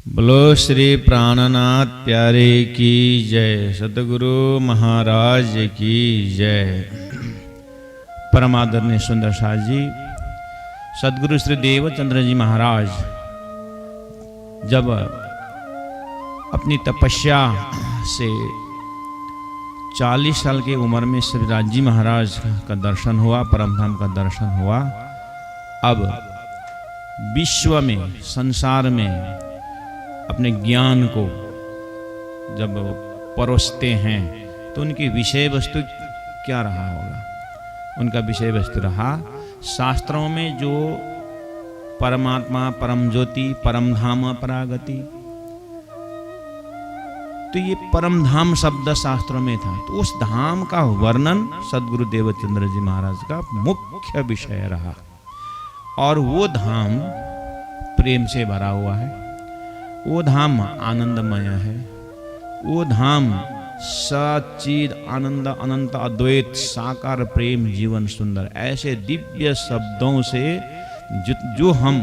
बोलो श्री प्राणनाथ प्यारे की जय, सतगुरु महाराज की जय। परमादरणीय सुंदर साज जी, सदगुरु श्री देवचंद्र जी महाराज जब अपनी तपस्या से 40 साल की उम्र में श्री राज जी महाराज का दर्शन हुआ, परमधाम का दर्शन हुआ। अब विश्व में, संसार में अपने ज्ञान को जब परोसते हैं तो उनकी विषय वस्तु क्या रहा होगा? उनका विषय वस्तु रहा शास्त्रों में जो परमात्मा, परम ज्योति, परम धाम, परागति। तो ये परम धाम शब्द शास्त्रों में था, तो उस धाम का वर्णन सदगुरु देवचंद्र जी महाराज का मुख्य विषय रहा। और वो धाम प्रेम से भरा हुआ है, वो धाम आनंदमय है, वो धाम सच्चिद आनंद अनंत अद्वैत साकार प्रेम जीवन सुंदर, ऐसे दिव्य शब्दों से जो हम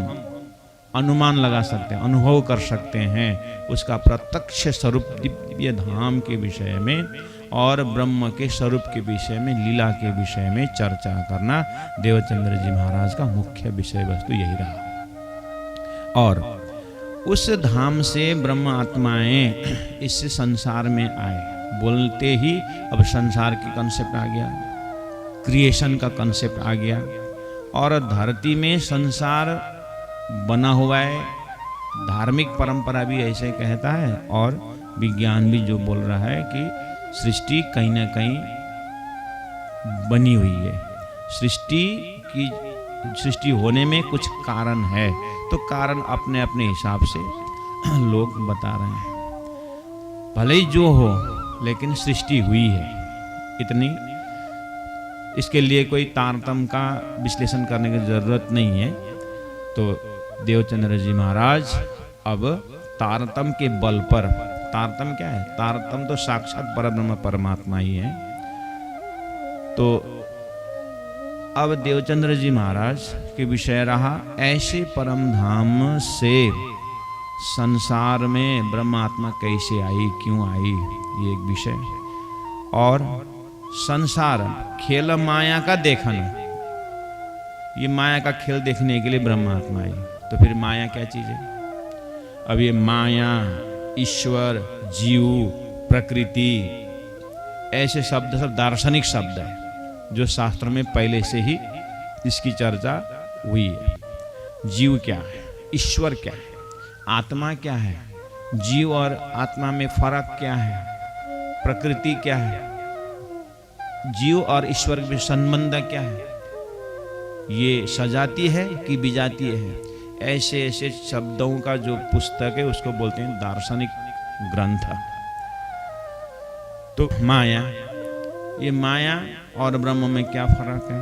अनुमान लगा सकते हैं, अनुभव कर सकते हैं, उसका प्रत्यक्ष स्वरूप दिव्य धाम के विषय में और ब्रह्म के स्वरूप के विषय में, लीला के विषय में चर्चा करना देवचंद्र जी महाराज का मुख्य विषय वस्तु यही रहा। और उस धाम से ब्रह्म आत्माएं इस संसार में आए, बोलते ही अब संसार की कंसेप्ट आ गया, क्रिएशन का कंसेप्ट आ गया। और धरती में संसार बना हुआ है, धार्मिक परंपरा भी ऐसे कहता है और विज्ञान भी जो बोल रहा है कि सृष्टि कहीं ना कहीं बनी हुई है। सृष्टि होने में कुछ कारण है, तो कारण अपने अपने हिसाब से लोग बता रहे हैं। भले ही जो हो, लेकिन सृष्टि हुई है इतनी, इसके लिए कोई तारतम्य का विश्लेषण करने की जरूरत नहीं है। तो देवचंद्र जी महाराज अब तारतम्य के बल पर, तारतम्य क्या है? तारतम्य तो साक्षात परब्रह्म परमात्मा ही है। तो अब देवचंद्र जी महाराज के विषय रहा ऐसे परम धाम से संसार में ब्रह्मात्मा कैसे आई, क्यों आई, ये एक विषय। और संसार खेल माया का देखना, ये माया का खेल देखने के लिए ब्रह्मात्मा आई। तो फिर माया क्या चीज है? अब ये माया, ईश्वर, जीव, प्रकृति, ऐसे शब्द सब दार्शनिक शब्द है जो शास्त्र में पहले से ही इसकी चर्चा हुई है। जीव क्या है, ईश्वर क्या है, आत्मा क्या है, जीव और आत्मा में फर्क क्या है, प्रकृति क्या है, जीव और ईश्वर के संबंध क्या है, ये सजाती है कि विजाती है, ऐसे ऐसे शब्दों का जो पुस्तक है उसको बोलते हैं दार्शनिक ग्रंथ। तो माया, ये माया और ब्रह्म में क्या फर्क है,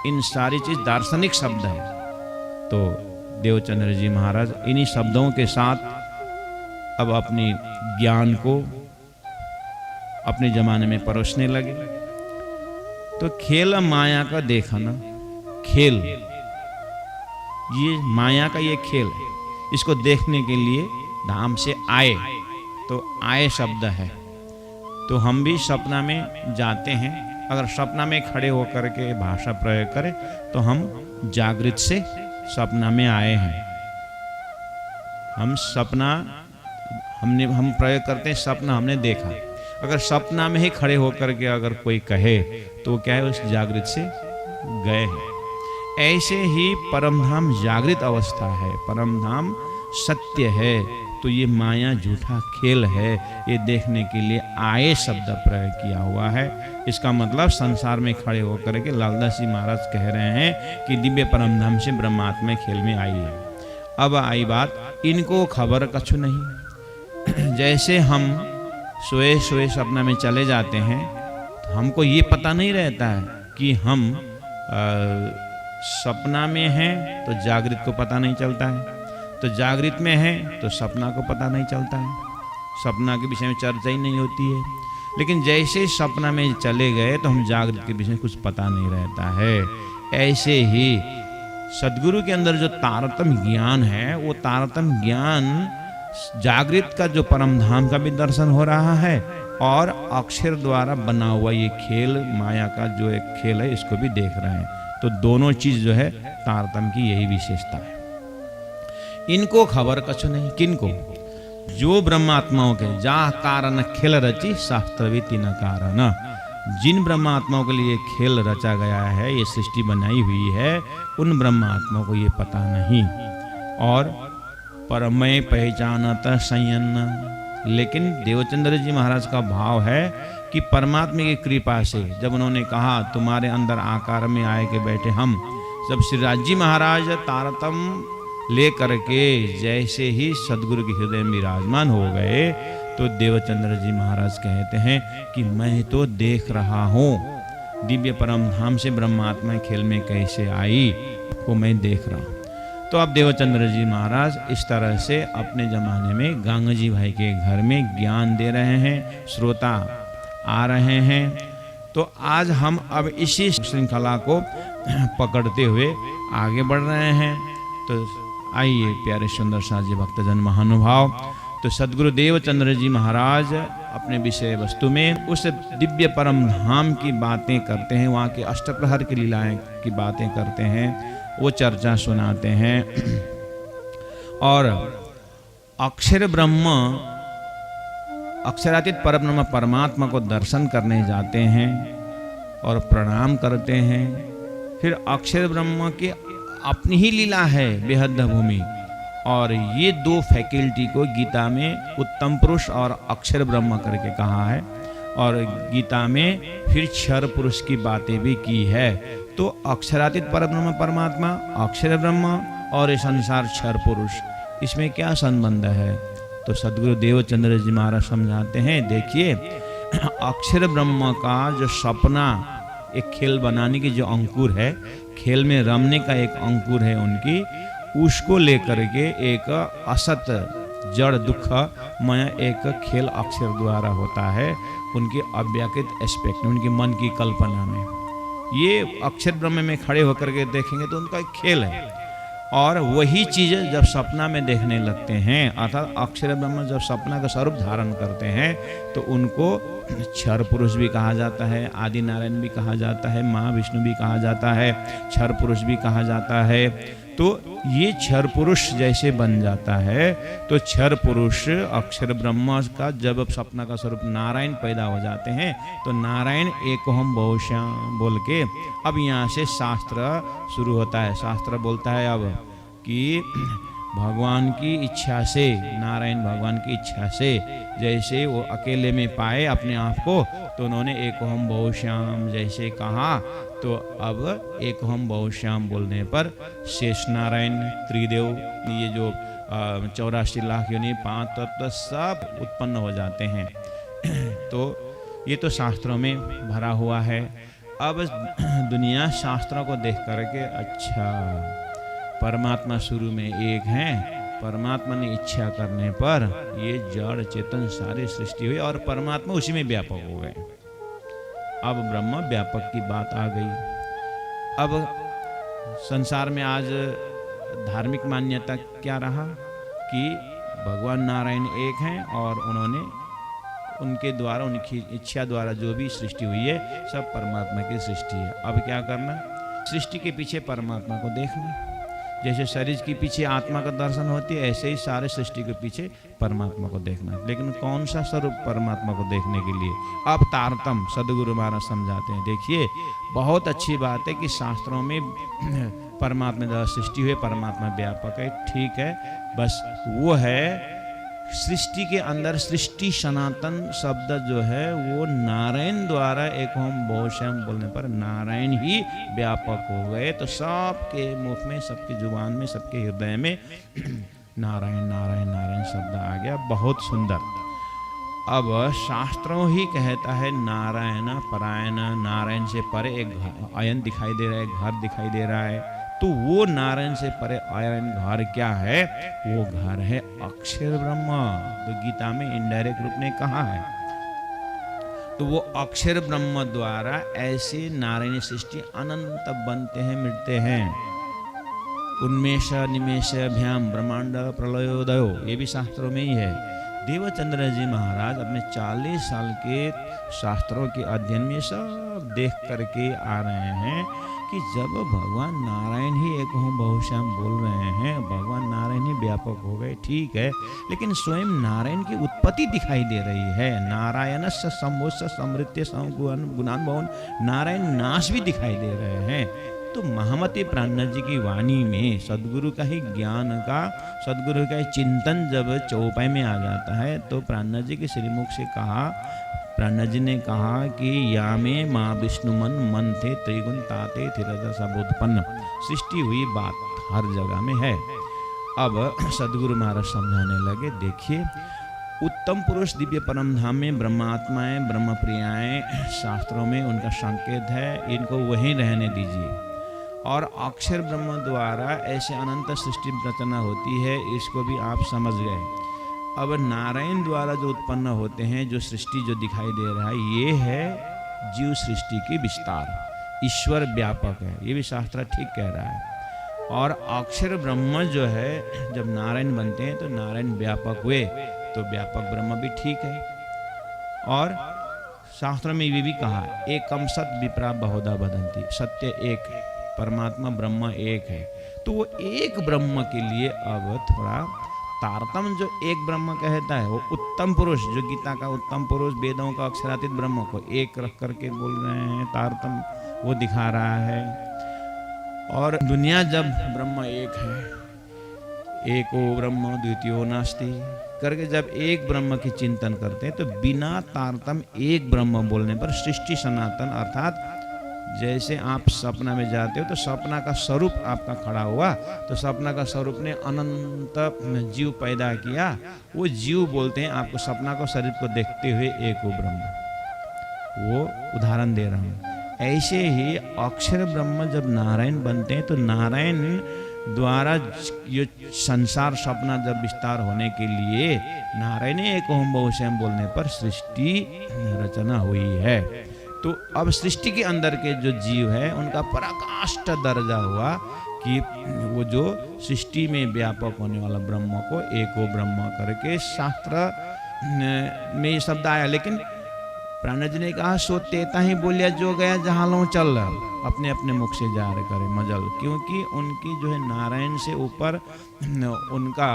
इन सारी चीज दार्शनिक शब्द है। तो देवचंद्र जी महाराज इन्हीं शब्दों के साथ अब अपनी ज्ञान को अपने जमाने में परोसने लगे। तो खेल माया का देखना, खेल, ये माया का ये खेल है, इसको देखने के लिए धाम से आए, तो आए शब्द है। तो हम भी सपना में जाते हैं, अगर सपना में खड़े होकर के भाषा प्रयोग करें तो हम जागृत से सपना में आए हैं। हम सपना हम प्रयोग करते हैं, सपना हमने देखा। अगर सपना में ही खड़े होकर के अगर कोई कहे तो क्या है, उस जागृत से गए हैं। ऐसे ही परमधाम जागृत अवस्था है, परमधाम सत्य है। तो ये माया झूठा खेल है, ये देखने के लिए आए शब्द प्रयोग किया हुआ है। इसका मतलब संसार में खड़े होकर के लालदास जी महाराज कह रहे हैं कि दिव्य परमधाम से ब्रह्मात्मा खेल में आई है। अब आई बात, इनको खबर कछु नहीं। जैसे हम सोए सोए सपना में चले जाते हैं, तो हमको ये पता नहीं रहता है कि हम सपना में हैं, तो जागृत को पता नहीं चलता है। तो जागृत में है तो सपना को पता नहीं चलता है, सपना के विषय में चर्चा ही नहीं होती है। लेकिन जैसे सपना में चले गए तो हम जागृत के विषय में कुछ पता नहीं रहता है। ऐसे ही सदगुरु के अंदर जो तारतम्य ज्ञान है, वो तारतम्य ज्ञान जागृत का जो परम धाम का भी दर्शन हो रहा है और अक्षर द्वारा बना हुआ ये खेल, माया का जो एक खेल है, इसको भी देख रहे हैं। तो दोनों चीज जो है तारतम्य की यही विशेषता है। इनको खबर कछु नहीं, किनको? जो ब्रह्मात्माओं के जा कारण खेल रची शास्त्र तीन कारण, जिन ब्रह्मात्माओं के लिए खेल रचा गया है, ये सृष्टि बनाई हुई है, उन ब्रह्मात्माओं को ये पता नहीं। और परमय पहचानत संयन, लेकिन देवचंद्र जी महाराज का भाव है कि परमात्मा की कृपा से जब उन्होंने कहा तुम्हारे अंदर आकार में आए के बैठे हम, जब श्रीराज जी महाराज तारतम्य ले करके जैसे ही सदगुरु के हृदय में विराजमान हो गए, तो देवचंद्र जी महाराज कहते हैं कि मैं तो देख रहा हूँ, दिव्य परम धाम से ब्रह्मात्मा खेल में कैसे आई वो मैं देख रहा हूँ। तो अब देवचंद्र जी महाराज इस तरह से अपने जमाने में गांगा जी भाई के घर में ज्ञान दे रहे हैं, श्रोता आ रहे हैं। तो आज हम अब इसी श्रृंखला को पकड़ते हुए आगे बढ़ रहे हैं। तो आइए प्यारे सुंदर साथ जी भक्तजन महानुभाव, तो सदगुरु देवचंद्र जी महाराज अपने विषय वस्तु में उस दिव्य परम धाम की बातें करते हैं, वहाँ के अष्टप्रहर की लीलाएं की बातें करते हैं, वो चर्चा सुनाते हैं। और अक्षर ब्रह्म, अक्षरातीत परब्रह्म परमात्मा को दर्शन करने जाते हैं और प्रणाम करते हैं। फिर अक्षर ब्रह्म की अपनी ही लीला है बेहद भूमि, और ये दो फैकल्टी को गीता में उत्तम पुरुष और अक्षर ब्रह्म करके कहा है, और गीता में फिर क्षर पुरुष की बातें भी की है। तो अक्षरातीत परब्रह्म परमात्मा, अक्षर ब्रह्म और ये संसार क्षर पुरुष, इसमें क्या संबंध है? तो सदगुरु देवचंद्र जी महाराज समझाते हैं, देखिए अक्षर ब्रह्म का जो सपना, एक खेल बनाने की जो अंकुर है, खेल में रमने का एक अंकुर है उनकी, उसको लेकर के एक असत जड़ दुख मय एक खेल अक्षर द्वारा होता है, उनके अव्याकृत एस्पेक्ट में, उनके मन की कल्पना में। ये अक्षर ब्रह्म में खड़े होकर के देखेंगे तो उनका एक खेल है, और वही चीज़ जब सपना में देखने लगते हैं, अर्थात अक्षर ब्रह्म जब सपना का स्वरूप धारण करते हैं, तो उनको क्षर पुरुष भी कहा जाता है, आदि नारायण भी कहा जाता है, महाविष्णु भी कहा जाता है, क्षर पुरुष भी कहा जाता है। तो ये क्षर पुरुष जैसे बन जाता है, तो क्षर पुरुष अक्षर ब्रह्म का जब सपना का स्वरूप नारायण पैदा हो जाते हैं, तो नारायण एकोहम बहुश्याम बोल के अब यहाँ से शास्त्र शुरू होता है। शास्त्र बोलता है अब कि भगवान की इच्छा से, नारायण भगवान की इच्छा से जैसे वो अकेले में पाए अपने आप को, तो उन्होंने एकोहम बहुश्याम जैसे कहा, तो अब एकोहम बहुश्याम बोलने पर शेष नारायण, त्रिदेव, ये जो 84 लाख योनि 5 तत्व सब उत्पन्न हो जाते हैं। तो ये तो शास्त्रों में भरा हुआ है। अब दुनिया शास्त्रों को देख करके अच्छा परमात्मा शुरू में एक हैं, परमात्मा ने इच्छा करने पर ये जड़ चेतन सारी सृष्टि हुई और परमात्मा उसी में व्यापक हो गए। अब ब्रह्म व्यापक की बात आ गई। अब संसार में आज धार्मिक मान्यता क्या रहा कि भगवान नारायण एक हैं और उन्होंने उनके द्वारा, उनकी इच्छा द्वारा जो भी सृष्टि हुई है सब परमात्मा की सृष्टि है। अब क्या करना? सृष्टि के पीछे परमात्मा को देखना। जैसे शरीर के पीछे आत्मा का दर्शन होती है, ऐसे ही सारे सृष्टि के पीछे परमात्मा को देखना। लेकिन कौन सा स्वरूप परमात्मा को देखने के लिए? अब तारतम सदगुरु महाराज समझाते हैं। देखिए बहुत अच्छी बात है कि शास्त्रों में परमात्मा द्वारा सृष्टि हुई, परमात्मा व्यापक है, ठीक है, बस वो है सृष्टि के अंदर सृष्टि सनातन शब्द जो है वो नारायण द्वारा एकोहम बहुश्याम बोलने पर नारायण ही व्यापक हो गए। तो सबके मुख में, सबकी जुबान में, सबके हृदय में नारायण नारायण नारायण शब्द आ गया। बहुत सुंदर। अब शास्त्रों ही कहता है नारायण परायण, नारायण से परे एक अयन दिखाई दे रहा है, घर दिखाई दे रहा है। तो वो नारायण से परे आयन घर क्या है? वो घर है अक्षर ब्रह्म। तो गीता में इनडायरेक्ट रूप में कहा है। तो वो अक्षर ब्रह्म द्वारा ऐसे नारायण सृष्टि अनंत बनते हैं, मिटते हैं। उन्मेष निमेष भ्याम ब्रह्मांड प्रलयोदयो, ये भी शास्त्रों में ही है। देवचंद्र जी महाराज अपने 40 साल के शास्त्रों के अध्ययन में सब देख करके आ रहे हैं कि जब भगवान नारायण ही एक हूँ बहुश्याम बोल रहे हैं, भगवान नारायण ही व्यापक हो गए, ठीक है, लेकिन स्वयं नारायण की उत्पत्ति दिखाई दे रही है। नारायण से संभोष समृत्य गुणान भवन, नारायण नाश भी दिखाई दे रहे हैं। तो महामती प्राणनाथ जी की वाणी में सदगुरु का ही ज्ञान का, सदगुरु का ही चिंतन जब चौपाई में आ जाता है, तो प्राणनाथ जी के श्रीमुख से कहा, प्राणनाथ जी ने कहा कि या में माँ विष्णुमन मन थे त्रिगुण ताते थिरद सब उत्पन्न। सृष्टि हुई बात हर जगह में है। अब सदगुरु महाराज समझाने लगे, देखिए उत्तम पुरुष दिव्य परम धाम में ब्रह्मात्माएं ब्रह्म प्रियाएं शास्त्रों में उनका संकेत है, इनको वहीं रहने दीजिए। और अक्षर ब्रह्म द्वारा ऐसे अनंत सृष्टि रचना होती है, इसको भी आप समझ गए। अब नारायण द्वारा जो उत्पन्न होते हैं, जो सृष्टि जो दिखाई दे रहा है, ये है जीव सृष्टि की विस्तार। ईश्वर व्यापक है, ये भी शास्त्र ठीक कह रहा है। और अक्षर ब्रह्म जो है, जब नारायण बनते हैं तो नारायण व्यापक हुए, तो व्यापक ब्रह्म भी ठीक है। और शास्त्र में ये भी कहा, एकम सत विप्रा बहुधा बदंती, सत्य एक है, परमात्मा ब्रह्म एक है। तो वो एक ब्रह्म के लिए अब थोड़ा तारतम्य, जो एक ब्रह्म कहता है, वो उत्तम पुरुष, जो गीता का उत्तम पुरुष, वेदों का अक्षरातीत ब्रह्म को एक रख करके बोल रहे हैं, तारतम्य वो दिखा रहा है। और दुनिया जब ब्रह्म एक है, एको ब्रह्म द्वितीयो नास्ति करके जब एक ब्रह्म की चिंतन करते हैं, तो बिना तारतम्य एक ब्रह्म बोलने पर सृष्टि सनातन, अर्थात जैसे आप सपना में जाते हो तो सपना का स्वरूप आपका खड़ा हुआ, तो सपना का स्वरूप ने अनंत जीव पैदा किया, वो जीव बोलते हैं आपको सपना को, शरीर को देखते हुए एक वो ब्रह्म। वो उदाहरण दे रहा हूँ। ऐसे ही अक्षर ब्रह्म जब नारायण बनते हैं, तो नारायण द्वारा ये संसार सपना जब विस्तार होने के लिए नारायण एक ओम बहुश्याम बोलने पर सृष्टि रचना हुई है। तो अब सृष्टि के अंदर के जो जीव है, उनका पराकाष्ठ दर्जा हुआ कि वो जो सृष्टि में व्यापक होने वाला ब्रह्म को एको ब्रह्म करके शास्त्र में ये शब्द आया। लेकिन प्राणनाथ जी ने कहा, सो तेता ही बोलिया जो गया जहाँ लो चल, अपने अपने मुख से जार करे मजल, क्योंकि उनकी जो है नारायण से ऊपर उनका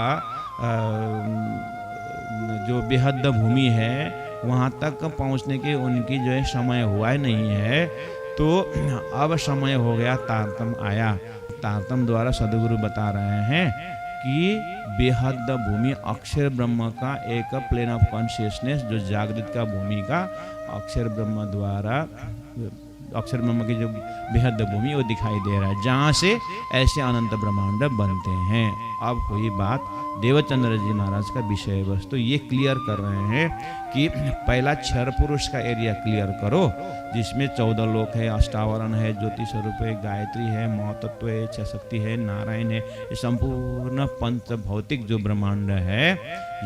जो बेहद भूमि है, वहाँ तक पहुँचने के उनकी जो है समय हुआ ही नहीं है। तो अब समय हो गया, तारतम्य आया। तारतम्य द्वारा सदगुरु बता रहे हैं कि बेहद भूमि अक्षर ब्रह्म का एक प्लेन ऑफ कॉन्शियसनेस, जो जागृत का भूमि का अक्षर ब्रह्म द्वारा, अक्षर ब्रह्म की जो बेहद भूमि वो दिखाई दे रहा है, जहाँ से ऐसे अनंत ब्रह्मांड बनते हैं। अब हुई बात देवचंद्र जी महाराज का विषय वस्तु, तो ये क्लियर कर रहे हैं कि पहला क्षर पुरुष का एरिया क्लियर करो, जिसमें 14 लोक है, अष्टावरण है, ज्योति स्वरूप है, गायत्री है, महतत्व है, इच्छा शक्ति है, नारायण है, ये संपूर्ण पंच भौतिक जो ब्रह्मांड है,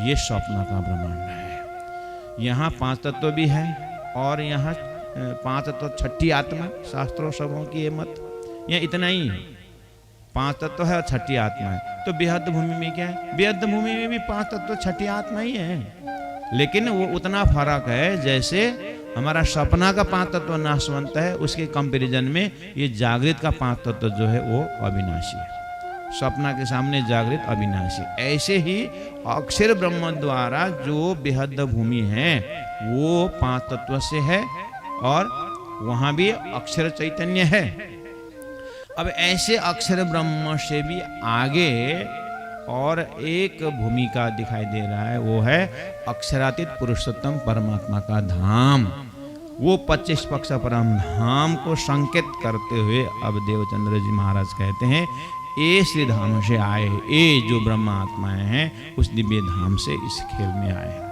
ये स्वप्न का ब्रह्मांड है। यहाँ 5 तत्व भी है, और यहाँ 5 तत्व छठी आत्मा, शास्त्रों सबों की ये मत, यहाँ इतना ही है। 5 तत्व है और छठी आत्मा है। तो बेहद भूमि में क्या है? बेहद भूमि में भी 5 तत्व छठी आत्मा ही है, लेकिन वो उतना फर्क है जैसे हमारा सपना का 5 तत्व नाशवंत है, उसके कंपैरिजन में ये जागृत का 5 तत्व जो है वो अविनाशी है। सपना के सामने जागृत अविनाशी। ऐसे ही अक्षर ब्रह्म द्वारा जो बेहद भूमि है वो 5 तत्व से है, और वहां भी अक्षर चैतन्य है। अब ऐसे अक्षर ब्रह्म से भी आगे और एक भूमिका दिखाई दे रहा है, वो है अक्षरातीत पुरुषोत्तम परमात्मा का धाम। वो 25 पक्ष परम धाम को संकेत करते हुए अब देवचंद्र जी महाराज कहते हैं, ए श्री धाम से आए, ए जो ब्रह्मात्माएं हैं उस दिव्य धाम से इस खेल में आए हैं।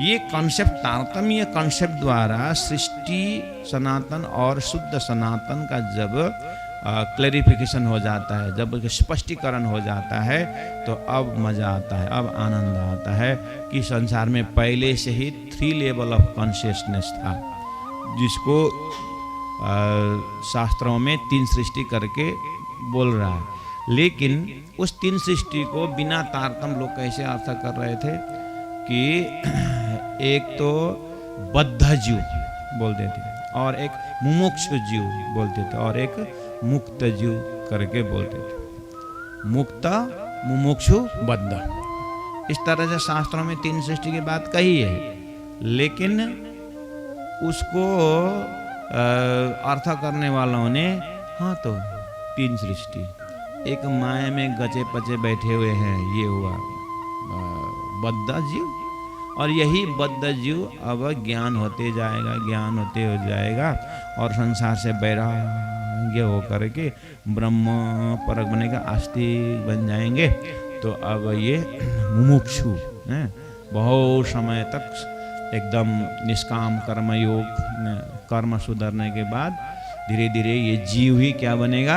ये कॉन्सेप्ट, तारतम्य कॉन्सेप्ट द्वारा सृष्टि सनातन और शुद्ध सनातन का जब क्लैरिफिकेशन हो जाता है, जब स्पष्टीकरण हो जाता है, तो अब मजा आता है, अब आनंद आता है कि संसार में पहले से ही 3 लेवल ऑफ कॉन्शियसनेस था, जिसको शास्त्रों में 3 सृष्टि करके बोल रहा है। लेकिन उस तीन सृष्टि को बिना तारतम्य लोग कैसे अर्थ कर रहे थे कि एक तो बद्ध जीव बोलते थे और एक मुमुक्षु जीव बोलते थे और एक मुक्त जीव करके बोलते थे। मुक्त, मुमुक्षु, बद्ध, इस तरह से शास्त्रों में तीन सृष्टि की बात कही है, लेकिन उसको अर्थ करने वालों ने हाँ तो तीन सृष्टि, एक माया में गचे पचे बैठे हुए हैं, ये हुआ बद्ध जीव, और यही बद्ध जीव अब ज्ञान होते जाएगा, ज्ञान होते हो जाएगा और संसार से वैराग्य हो करके ब्रह्म परक बनेगा, आस्तिक बन जाएंगे। तो अब ये मुमुक्षु हैं, बहुत समय तक एकदम निष्काम कर्मयोग, कर्म सुधरने के बाद धीरे धीरे ये जीव ही क्या बनेगा,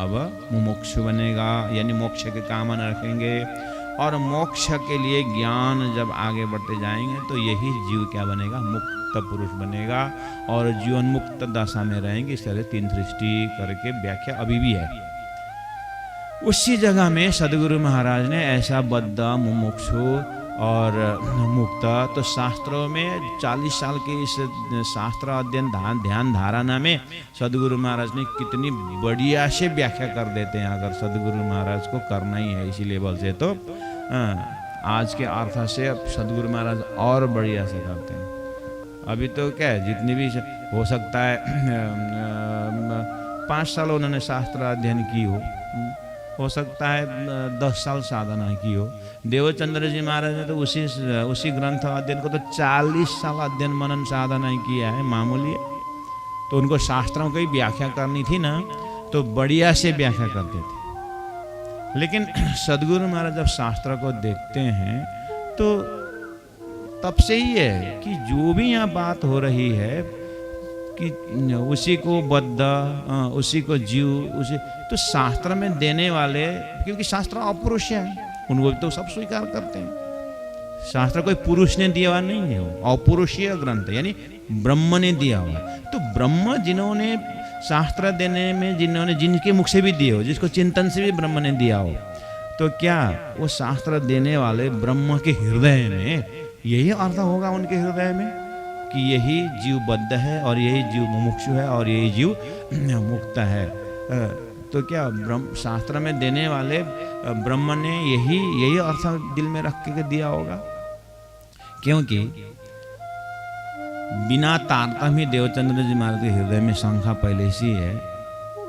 अब मुमुक्षु बनेगा, यानी मोक्ष के कामना रखेंगे। और मोक्ष के लिए ज्ञान जब आगे बढ़ते जाएंगे तो यही जीव क्या बनेगा, मुक्त पुरुष बनेगा और जीवन मुक्त दशा में रहेंगे। इस तरह तीन सृष्टि करके व्याख्या अभी भी है। उसी जगह में सदगुरु महाराज ने ऐसा बद्ध, मुमुक्षु और मुक्त, तो शास्त्रों में 40 साल के इस शास्त्र अध्ययन ध्यान धारणा में सदगुरु महाराज ने कितनी बढ़िया से व्याख्या कर देते हैं। अगर सदगुरु महाराज को करना ही है इसी लेवल से, तो आज के अर्थ से अब सदगुरु महाराज और बढ़िया से करते हैं। अभी तो क्या है, जितनी भी हो सकता है 5 साल उन्होंने शास्त्र अध्ययन की हो सकता है 10 साल साधना की हो। देवचंद्र जी महाराज ने तो उसी ग्रंथ अध्ययन को तो 40 साल अध्ययन मनन साधना किया है, मामूली है। तो उनको शास्त्रों की व्याख्या करनी थी ना, तो बढ़िया से व्याख्या करते थे। लेकिन सदगुरु महाराज जब शास्त्र को देखते हैं तो तब से ही है कि जो भी यहाँ बात हो रही है कि उसी को बद्ध, उसी को जीव, उसी तो शास्त्र में देने वाले, क्योंकि शास्त्र अपरुष्य है, उनको तो सब स्वीकार करते हैं। शास्त्र कोई पुरुष ने दिया हुआ नहीं है, वो अपरुषीय ग्रंथ यानी ब्रह्म ने दिया हुआ। तो ब्रह्म जिन्होंने शास्त्र देने में, जिन्होंने जिनके मुख से भी दिए हो, जिसको चिंतन से भी ब्रह्म ने दिया हो, तो क्या वो शास्त्र देने वाले ब्रह्म के हृदय में यही अर्थ होगा, उनके हृदय में कि यही जीव बद्ध है और यही जीव मुमुक्षु है और यही जीव मुक्त है। तो क्या ब्रह्म शास्त्र में देने वाले ब्रह्म ने यही अर्थ दिल में रख के दिया होगा? क्योंकि बिना तारतम्य देवचंद्र जी महाराज के हृदय में शंका पहले से है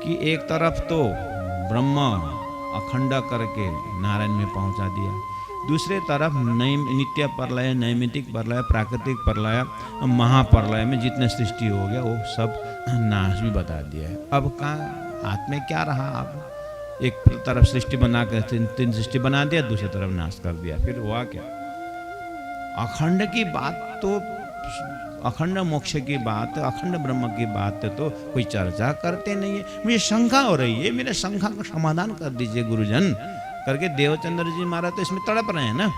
कि एक तरफ तो ब्रह्म अखंड करके नारायण में पहुंचा दिया, दूसरे तरफ नित्य प्रलय, नैमितिक प्रलय, प्राकृतिक प्रलय, महाप्रलय में जितने सृष्टि हो गया वो सब नाश भी बता दिया है। अब कहाँ हाथ में क्या रहा? आप एक तरफ सृष्टि बना कर तीन सृष्टि बना दिया, दूसरी तरफ नाश कर दिया, फिर हुआ क्या? अखंड की बात तो, अखंड मोक्ष की बात, अखंड ब्रह्म की बात तो कोई चर्चा करते नहीं है। मुझे शंका हो रही है, मेरे शंका का समाधान कर दीजिए गुरुजन करके देवचंद्र जी महाराज तो इसमें तड़प रहे हैं ना।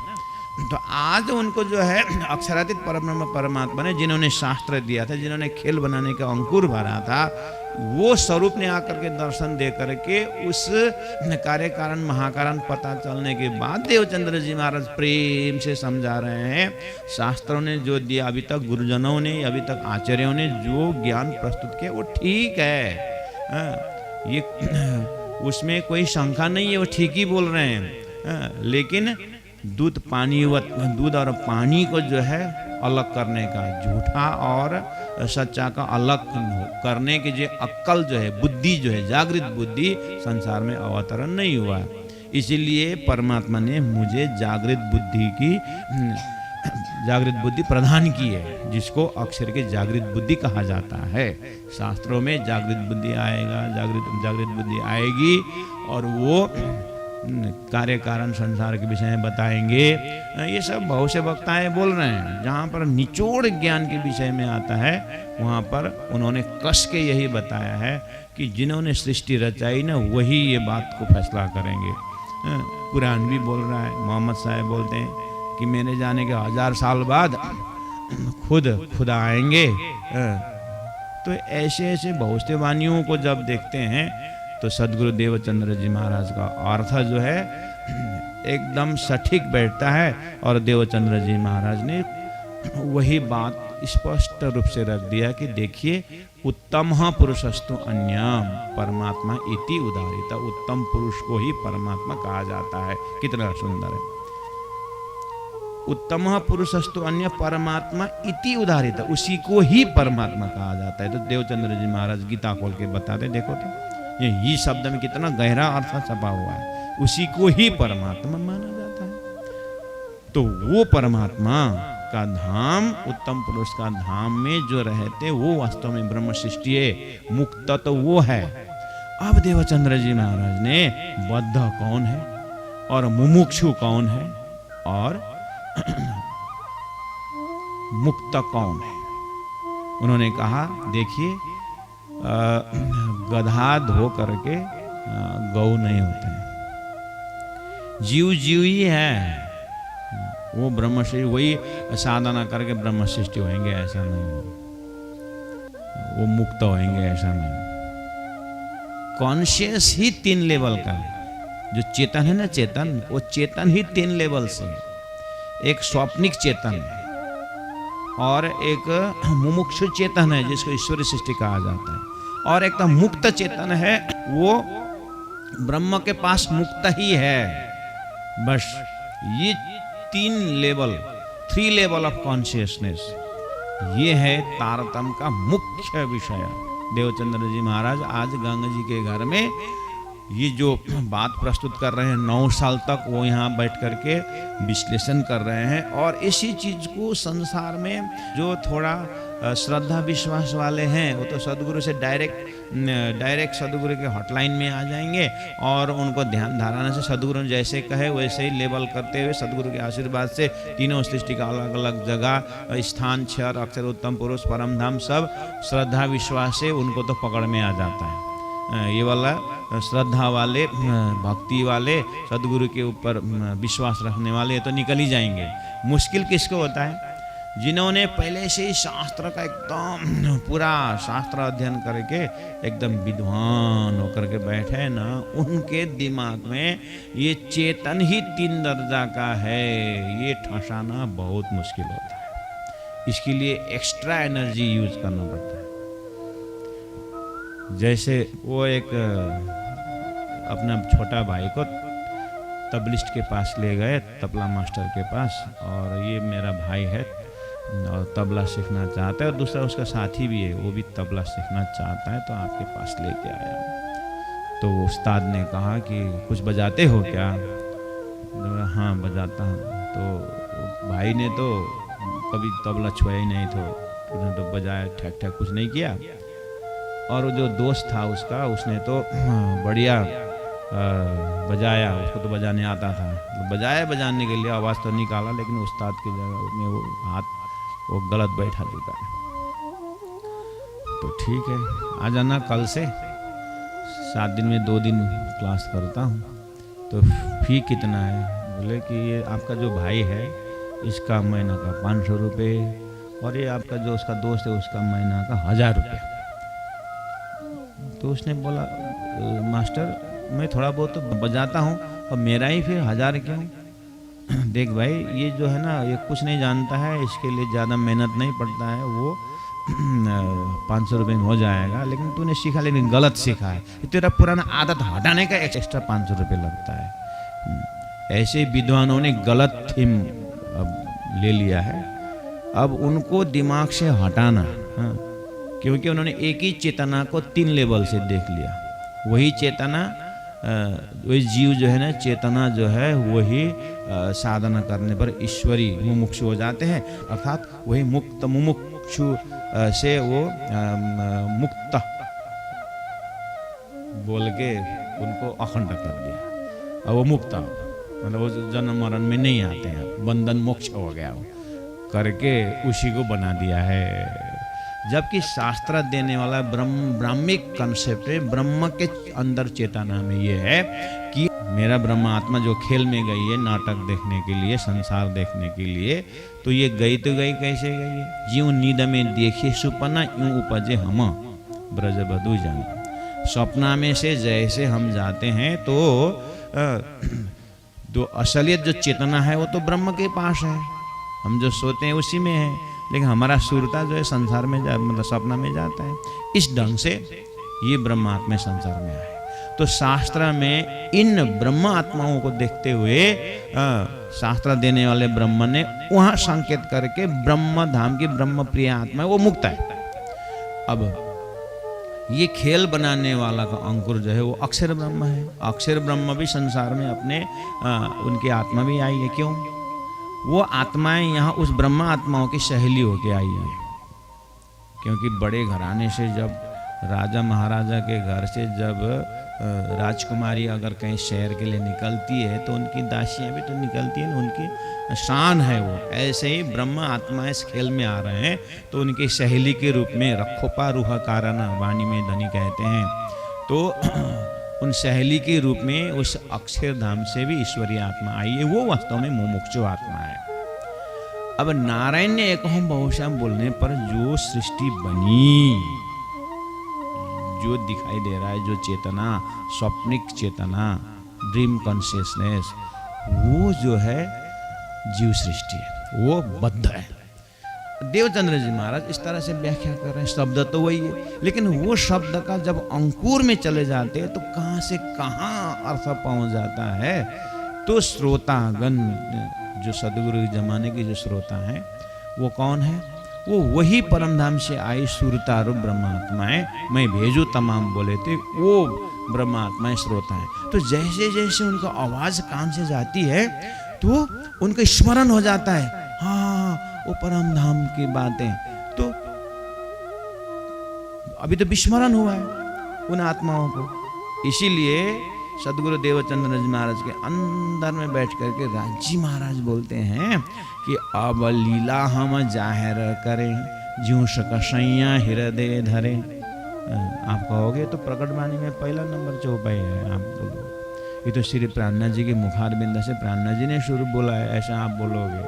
तो आज उनको जो है अक्षरातीत परब्रह्म परमात्मा ने, जिन्होंने शास्त्र दिया था, जिन्होंने खेल बनाने का अंकुर भरा था, वो स्वरूप ने आकर के दर्शन दे करके उस कार्य कारण महाकारण पता चलने के बाद देवचंद्र जी महाराज प्रेम से समझा रहे हैं, शास्त्रों ने जो दिया, अभी तक गुरुजनों ने, अभी तक आचार्यों ने जो ज्ञान प्रस्तुत किया वो ठीक है, ये उसमें कोई शंका नहीं है, वो ठीक ही बोल रहे हैं। लेकिन दूध और पानी को जो है अलग करने का, झूठा और सच्चा का अलग करने की जो अक्ल जो है, बुद्धि जो है, जागृत बुद्धि संसार में अवतरण नहीं हुआ। इसीलिए परमात्मा ने मुझे जागृत बुद्धि प्रदान की है, जिसको अक्षर के जागृत बुद्धि कहा जाता है। शास्त्रों में जागृत बुद्धि आएगा, जागृत बुद्धि आएगी और वो कार्य कारण संसार के विषय में बताएंगे। ये सब बहुत से वक्ताएं बोल रहे हैं। जहाँ पर निचोड़ ज्ञान के विषय में आता है, वहाँ पर उन्होंने कस के यही बताया है कि जिन्होंने सृष्टि रचाई ना, वही ये बात को फैसला करेंगे। कुरान भी बोल रहा है, मोहम्मद साहब बोलते हैं कि मेरे जाने के 1000 साल बाद खुदा आएंगे। तो ऐसे बहुत से वाणियों को जब देखते हैं तो सदगुरु देवचंद्र जी महाराज का अर्थ जो है एकदम सटीक बैठता है, और देवचंद्र जी महाराज ने वही बात स्पष्ट रूप से रख दिया कि देखिए, उत्तम पुरुषस्तु अन्यम परमात्मा इति उदाहरिता, उत्तम पुरुष को ही परमात्मा कहा जाता है। कितना सुंदर है, उत्तम पुरुषस्तु अन्य परमात्मा इति उदाहरिता, उसी को ही परमात्मा कहा जाता है। तो देवचंद्र जी महाराज गीता खोल के बताते, देखो तो ये ही शब्द में कितना गहरा अर्थ छपा हुआ है, उसी को ही परमात्मा माना जाता है। तो वो परमात्मा का धाम, उत्तम पुरुष का धाम में जो रहते वो वास्तव में ब्रह्म सृष्टि है, मुक्त तो वो है। अब देवचंद्र जी महाराज ने बद्ध कौन है और मुमुक्षु कौन है और मुक्त कौन है, उन्होंने कहा देखिए, गधा धो करके गौ नहीं होते हैं, जीव जीव ही है, वो ब्रह्म सृष्टि, वही साधना करके ब्रह्म सृष्टि होंगे ऐसा नहीं, वो मुक्त होंगे ऐसा नहीं। कॉन्शियस ही 3 लेवल का है, जो चेतन है ना, चेतन, वो चेतन ही 3 लेवल से है। एक स्वप्निक चेतन है और एक मुमुक्षु चेतन है जिसको ईश्वरी सृष्टि कहा जाता है, और एक तो मुक्त चेतन है, वो ब्रह्म के पास मुक्त ही है। बस ये 3 लेवल, 3 लेवल ऑफ कॉन्शियसनेस, ये है तारतम्य का मुख्य विषय। देवचंद्र जी महाराज आज गंगा जी के घर में ये जो बात प्रस्तुत कर रहे हैं, 9 साल तक वो यहाँ बैठ करके विश्लेषण कर रहे हैं, और इसी चीज को संसार में जो थोड़ा श्रद्धा विश्वास वाले हैं वो तो सदगुरु से डायरेक्ट सदगुरु के हॉटलाइन में आ जाएंगे, और उनको ध्यान धारणा से सदगुरु ने जैसे कहे वैसे ही लेवल करते हुए सदगुरु के आशीर्वाद से तीनों सृष्टि का अलग अलग जगह, स्थान, क्षर, अक्षर, उत्तम पुरुष, परम धाम, सब श्रद्धा विश्वास से उनको तो पकड़ में आ जाता है। ये वाला श्रद्धा वाले, भक्ति वाले, सदगुरु के ऊपर विश्वास रखने वाले तो निकल ही जाएंगे। मुश्किल किसको होता है? जिन्होंने पहले से ही शास्त्र का एकदम पूरा शास्त्र अध्ययन करके एकदम विद्वान होकर के बैठे हैं ना, उनके दिमाग में ये चेतन ही 3 दर्जा का है, ये ठसाना बहुत मुश्किल होता है। इसके लिए एक्स्ट्रा एनर्जी यूज करना पड़ता है। जैसे वो एक अपना छोटा भाई को तबलिस्ट के पास ले गए, तबला मास्टर के पास, और ये मेरा भाई है और तबला सीखना चाहता है, और दूसरा उसका साथी भी है, वो भी तबला सीखना चाहता है, तो आपके पास लेके आया। तो उस्ताद ने कहा कि कुछ बजाते हो क्या? हाँ बजाता हूँ। तो भाई ने तो कभी तबला छुआ ही नहीं, तो उसने तो बजाया, ठक ठक कुछ नहीं किया। और वो जो दोस्त था उसका, उसने तो बढ़िया बजाया, उसको तो बजाने आता था, तो बजाया, बजाने के लिए आवाज़ तो निकाला, लेकिन उस्ताद की जगह में वो हाथ वो गलत बैठा चुका है। तो ठीक है, आ जाना कल से, 7 दिन में 2 दिन क्लास करता हूँ। तो फी कितना है? बोले कि ये आपका जो भाई है इसका महीना का 500 रुपये, और ये आपका जो उसका दोस्त है उसका महीना का 1000 रुपये। तो उसने बोला मास्टर मैं थोड़ा बहुत तो बजाता हूँ, और मेरा ही फिर 1000 क्यों? देख भाई, ये जो है ना, ये कुछ नहीं जानता है, इसके लिए ज़्यादा मेहनत नहीं पड़ता है, वो 500 रुपये में हो जाएगा, लेकिन तूने सीखा लेकिन गलत सीखा है, तेरा पुराना आदत हटाने का एक्स्ट्रा 500 रुपये लगता है। ऐसे विद्वानों ने गलत थीम अब ले लिया है, अब उनको दिमाग से हटाना, हाँ, क्योंकि उन्होंने एक ही चेतना को 3 लेवल से देख लिया। वही चेतना, वही जीव जो है ना, चेतना जो है वही साधना करने पर ईश्वरी मुमुक्षु हो जाते हैं, अर्थात वही मुक्त मुमुक्षु से वो मुक्त बोल के उनको अखंड कर दिया, और वो मुक्त, मतलब वो जन्म मरण में नहीं आते हैं, बंधन मोक्ष हो गया वो करके उसी को बना दिया है। जबकि शास्त्र देने वाला ब्राह्मिक कंसेप्ट है, ब्रह्म के अंदर चेतना में ये है कि मेरा ब्रह्म आत्मा जो खेल में गई है नाटक देखने के लिए, संसार देखने के लिए, तो ये गई तो गई, कैसे गई है? ज्यों नींद में देखिए सुपना, यूं उपजे हम ब्रजबधु जान। स्वप्न में से जैसे हम जाते हैं तो तो असलियत जो चेतना है वो तो ब्रह्म के पास है, हम जो सोते हैं उसी में है, लेकिन हमारा सुरता जो है संसार में मतलब सपना में जाता है। इस ढंग से ये ब्रह्म आत्मा संसार में आए। तो शास्त्र में इन ब्रह्म आत्माओं को देखते हुए शास्त्र देने वाले ब्रह्म ने वहां संकेत करके ब्रह्म धाम की ब्रह्म प्रिय आत्मा वो मुक्त है। अब ये खेल बनाने वाला का अंकुर जो है वो अक्षर ब्रह्म है। अक्षर ब्रह्म भी संसार में अपने उनकी आत्मा भी आई है। क्यों? वो आत्माएं यहाँ उस ब्रह्म आत्माओं की सहेली होके आई है। क्योंकि बड़े घराने से जब राजा महाराजा के घर से जब राजकुमारी अगर कहीं शहर के लिए निकलती है तो उनकी दासियां भी तो निकलती हैं, उनकी शान है वो। ऐसे ही ब्रह्म आत्मा इस खेल में आ रहे हैं तो उनकी सहेली के रूप में रखोपा रूह कारण वाणी में धनी कहते हैं। तो उन सहेली के रूप में उस अक्षरधाम से भी ईश्वरीय आत्मा आई है। वो वास्तव में मुमुक्षु आत्मा है। अब नारायण ने एक हम बहुश्याम बोलने पर जो सृष्टि बनी, जो दिखाई दे रहा है, जो चेतना, स्वप्निक चेतना, ड्रीम कॉन्शियसनेस, वो जो है जीव सृष्टि है, वो बद्ध है। देवचंद्र जी महाराज इस तरह से व्याख्या कर रहे हैं। शब्द तो वही है, लेकिन वो शब्द का जब अंकुर में चले जाते हैं तो कहां से कहां अर्थ पहुंच जाता है। तो श्रोतागण जो सदगुरु के जमाने के जो श्रोता हैं वो कौन है? वो वही परमधाम से आई सुरतारू ब्रह्मात्माएं मैं भेजू तमाम बोले थे, वो ब्रह्मात्माएं श्रोता है। तो जैसे जैसे उनका आवाज कान से जाती है तो उनका स्मरण हो जाता है, हाँ वो परमधाम की बातें। तो अभी तो विस्मरण हुआ है उन आत्माओं को। इसीलिए सदगुरु देवचंद्र जी महाराज के अंदर में बैठ करके राजी महाराज बोलते हैं कि अब लीला हम जाहिर करें, ज्यों सकसैया हृदय धरे। आप कहोगे तो प्रकट वाणी में पहला नंबर चौपाई है। आप बोलो ये तो श्री प्राणनाथ जी के मुखार बिंदा से प्राणनाथ जी ने शुरू बोला है, ऐसा आप बोलोगे।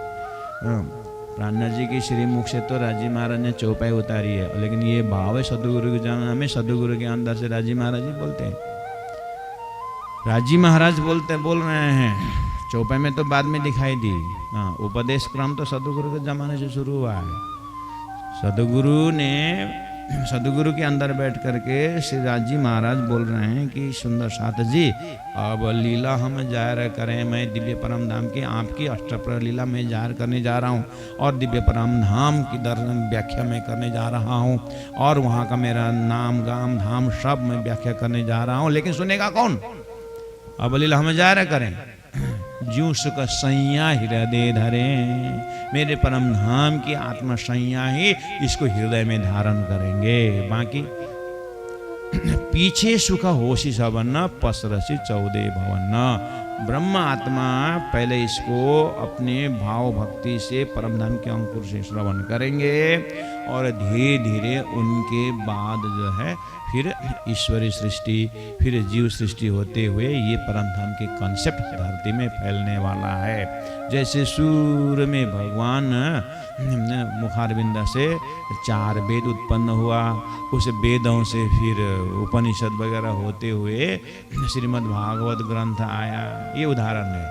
प्राणनाथ जी की श्री मुख से तो राजी महाराज ने चौपाई उतारी है, लेकिन ये भाव है सदगुरु के जमाना में, सदगुरु के अंदर से राजी महाराज जी बोलते हैं। राजी महाराज बोल रहे हैं, चौपाई में तो बाद में दिखाई दी। हाँ, उपदेश क्रम तो सदगुरु के जमाने से शुरू हुआ है। सदगुरु के अंदर बैठ करके श्री राजी महाराज बोल रहे हैं कि सुंदर साथ जी अब लीला हम जाहिर करें। मैं दिव्य परम धाम की आपकी अष्टप्रहर लीला में जाहिर करने जा रहा हूँ और दिव्य परम धाम की दर्शन व्याख्या मैं करने जा रहा हूँ और वहाँ का मेरा नाम गाम धाम सब मैं व्याख्या करने जा रहा हूँ। लेकिन सुनेगा कौन? अब लीला हम जाहिर करें, ज्यों सुख सैया हृदय धरे। मेरे परम धाम की आत्मा सैया ही इसको हृदय में धारण करेंगे। बाकी पीछे सुख होशी सवन्न पसरसी 14 भवन। ब्रह्म आत्मा पहले इसको अपने भाव भक्ति से परमधाम के अंकुर से श्रवण करेंगे और धीरे धीरे उनके बाद जो है फिर ईश्वरी सृष्टि, फिर जीव सृष्टि होते हुए ये परमधाम के कॉन्सेप्ट धरती में फैलने वाला है। जैसे सूर्य में भगवान मुखारबिंदा से 4 वेद उत्पन्न हुआ, उस वेदों से फिर उपनिषद वगैरह होते हुए श्रीमद् भागवत ग्रंथ आया, ये उदाहरण है।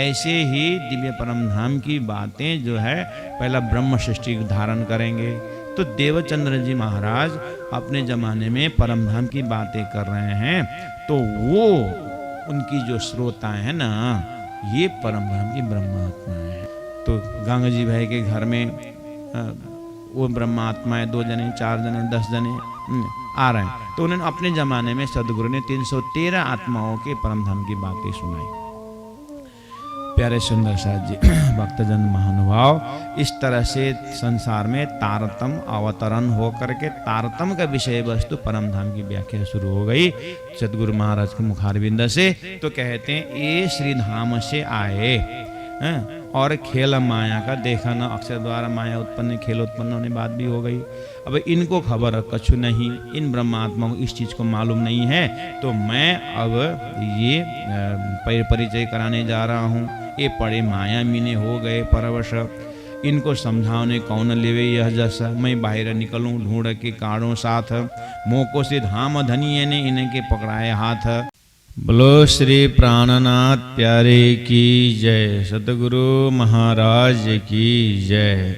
ऐसे ही दिव्य परमधाम की बातें जो है पहला ब्रह्म सृष्टि धारण करेंगे। तो देवचंद्र जी महाराज अपने जमाने में परमधाम की बातें कर रहे हैं, तो वो उनकी जो श्रोता है ना, ये परमधाम की ब्रह्मात्मा है। तो गंगा जी भाई के घर में वो ब्रह्मात्माएं 2 जने 4 जने 10 जने आ रहे हैं। तो उन्होंने अपने जमाने में सदगुरु ने 313 आत्माओं के परमधाम की बातें सुनाई। प्यारे सुंदर साथ जी भक्तजन महानुभाव, इस तरह से संसार में तारतम अवतरण हो करके तारतम का विषय वस्तु परमधाम की व्याख्या शुरू हो गई सदगुरु महाराज के मुखारबिंद से। तो कहते हैं ये श्रीधाम से आए और खेल माया का देखा न, अक्षर द्वारा माया उत्पन्न खेल उत्पन्न होने बात भी हो गई। अब इनको खबर कछु नहीं, इन ब्रह्मात्मा को इस चीज़ को मालूम नहीं है, तो मैं अब ये परिचय कराने जा रहा हूँ। ये पड़े माया मीने हो गए परवश, इनको समझाने कौन लेवे यह जस, मैं बाहर निकलूं ढूंढ के काढ़ों साथ, मोको से धाम धनिये ने इनके पकड़ाए हाथ। बोलो श्री प्राणनाथ प्यारे की जय, सतगुरु महाराज की जय।